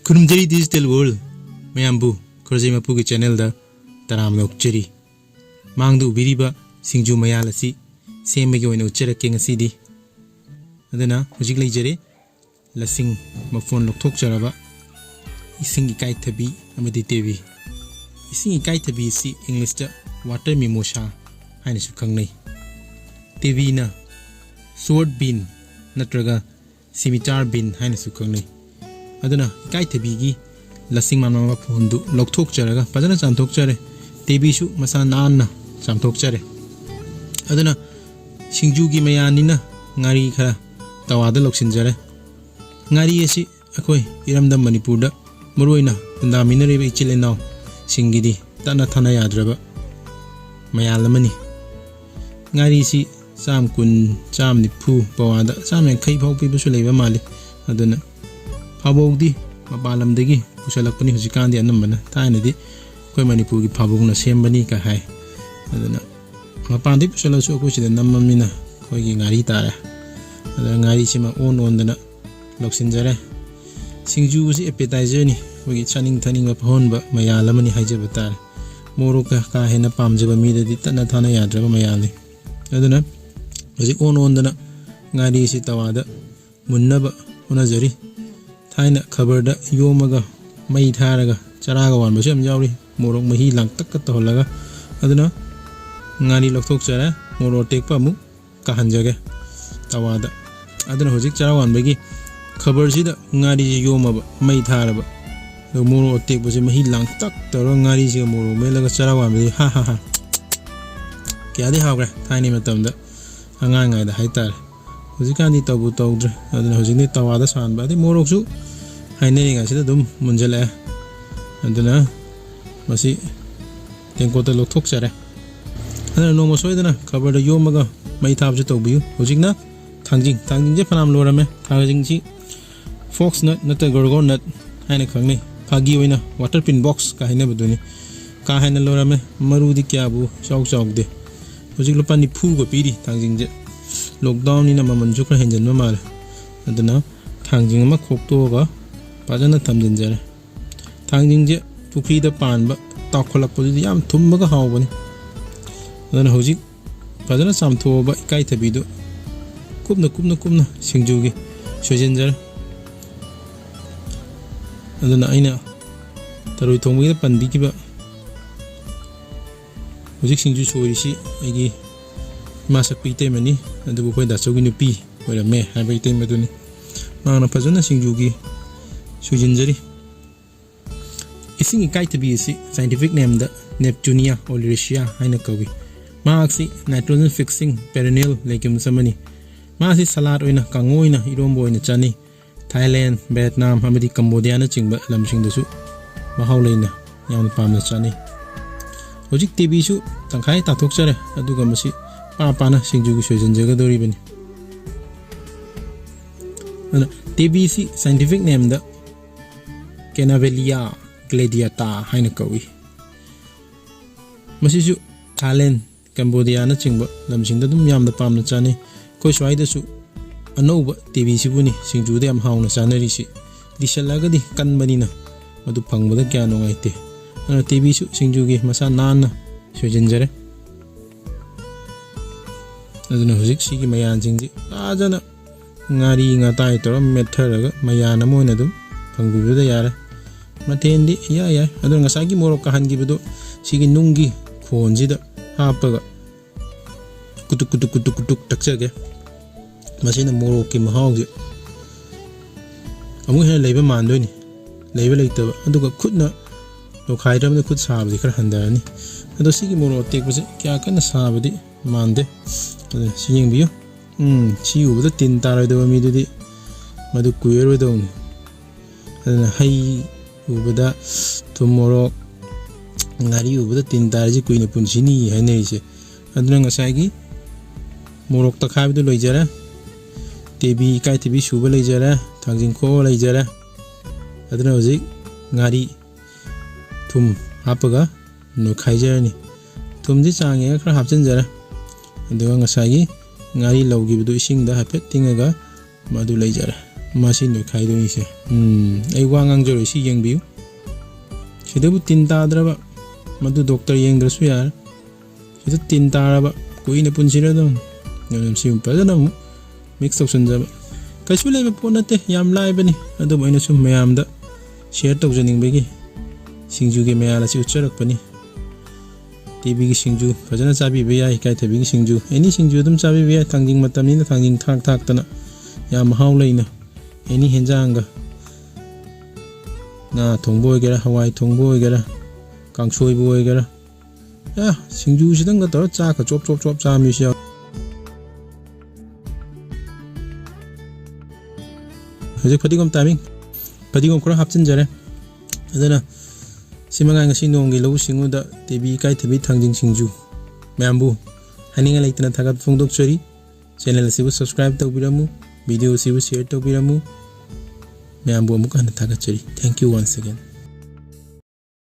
खुरुमजरी digital world मयामबु खरजै मपुगी channel दा तराम नोकचरी मांगदु उबिरिबा सिंजु मयाल असि सेमबगी ओइना उच्चरके ngasiदी adana hojik leijare lasing mafon lokthok charaba ising ikai thabi amadi tebi ising ikai thabi si english ta water mimosa haina su khangnai tebi na sword bean natraga scimitar bean haina su khangnai adana ikai thabi gi lasing manma phon du lokthok charaga pajana chamthok chare tebi su masa nanna chamthok chare adana singju gi mayanina ngari khara tawada loksinjare ngari asi akoi iramda manipurda muroina kundaminare be ichilenaw singidi tana thana yadraba mayalamani ngari si cham kun cham ni phu pawada cham khai phau pi busu leiba mali aduna phabogdi mabalamdagi pusalakpani hujikandi anambana thainadi koi manipur gi phabogna sembani ka hai aduna mapandi pusalasu ko sida nammamina koi gi ngari tara ngari sima on dana loksinjare singju si appetizer ni hogi chaning thaning ma phon ba mayalamani haijaba tar moroka ka hena pamjaba mi dadi tana thana yadraba mayali aduna hoji on dana ngari si tawada munnaba hunajari thaina khabar da yomaga mai tharaga charaga wan basam yawri morok mahi lang tak ka tohlaga aduna ngari lokthok chara moro tek pa mu ka hanjage tawada aduna hojik charawan bagi khabar sida ngari ji yomaba mai tharaba do moro otek bose mahi lang tak taro ngari ji moro melaga charawan bagi ha ha ha kya de hagra thaini matamda anga ngai da haitar hojik ani tabu tawdra aduna hojik ni tawada san ba de morok su haineri ga sida dum munjala aduna masi tengkota lok thok chare aduna nomo soidana khabar da yomaga mai thabje tawbiu hojik na thangjing je phanam lorame thangjing ji fox nut nata gorgon nut haina khangni phagi oina water pin box ka haina buduni ka haina lorame marudi kya bu chok chok de hojik lupa ni phu go piri thangjing je lockdown ni na maman ju kra henjan ma mal aduna thangjing ma khokto ga pajana thamjin jare thangjing je pukri da pan ba takholak pu yam thumma ga hawbani aduna hojik pajana samtho ba kai thabi do kupna singjugi sojenjar aduna aina taroi thongbi da pandi kiba hojik singju soirisi agi masak pite mani adubu koi da chogi nupi oira me habai te meduni mangna pajana singjugi sojenjari ising ikai tabi si scientific name da Neptunia oleracea haina kawi maaksi nitrogen fixing perennial legume samani मासी सलाद ओइना कांगोइना इरोम्बो ओइना चानी Thailand Vietnam अमदी Cambodia ना चिंगबा लमसिंगदसु महाव लेना याम पामना चानी होजिक TB सु तंखाई ताथोक चरे अदुगा मसी पापाना सिंजुगु सोजनजगा दोरिबनी अना टीबी सी scientific name the Canavalia gladiata हाइना कवी मसीसु थाईलैंड कंबोडिया ना चिंगबा लमसिंगदा दुम याम द पामना चानी कोई स्वाइदसु अनौबा TV सिबुनी सिंजुदे am hauna chanarisi dishalagadi kanbanina madu phangboda kya nongaite ana TV सु सिंजुगी मसा नाना सोजनजरे aduna hojik sigi mayan jingji ajana ngari ngatai tor metharaga mayan amoina dum phangbibuda yare matendi ya aduna ngasagi morok kahangi bedo sigi nungi khonjida hapaga kutuk takchage masina morok ki mahawje amu he leiba mandoni leiba leitaba aduga khutna lo khairam khut sabdi khar handani ado sigi morok tek base kya kana sabdi mande siyeng biyo chi ubada tin tarai do mi dudi madu kuero do adana hai ubada tomorok ngari ubada tin tarai kuina punchini hainai se aduna ngasagi morok ta khabi do loijara tebi kai tebi suba leijara thangjing ko leijara aduna hoji ngari thum hapaga no khaijani thumji change khra hapchen jara aduga ngasagi ngari lawgi bidu ising da hapet tingaga madu leijara मासी नोखाइदोनिसे आई वा ngangjoro si yengbiu sidabu tin tadraba madu doctor yengdrasu yar sida tin taraba kuina punsira don nam sim pajana mu mix tawsanjaba kaisu leba ponate yam laibani adu maina sum mayamda share tawjaning begi singju ge mayala si ucharak pani TV gi singju fajana chabi beya hikai thabi gi singju any singju dum chabi beya thangjing matamni na thangjing thak thak tana yam haw leina any henjanga na thongbo gera hawai thongbo gera kangsoi bo gera ya singju sidang ga tor cha ka chop chop chop cha mi sia hojik padigom timing padigom khora hapchin jare adana simangai ngasi nonggi lau singuda TV kai thabi thangjing singju mayambu haninga leitana thagat phongdok chori channel sibu subscribe tawbiramu video sibu share tawbiramu mayambu amuka hana thagat chori thank you once again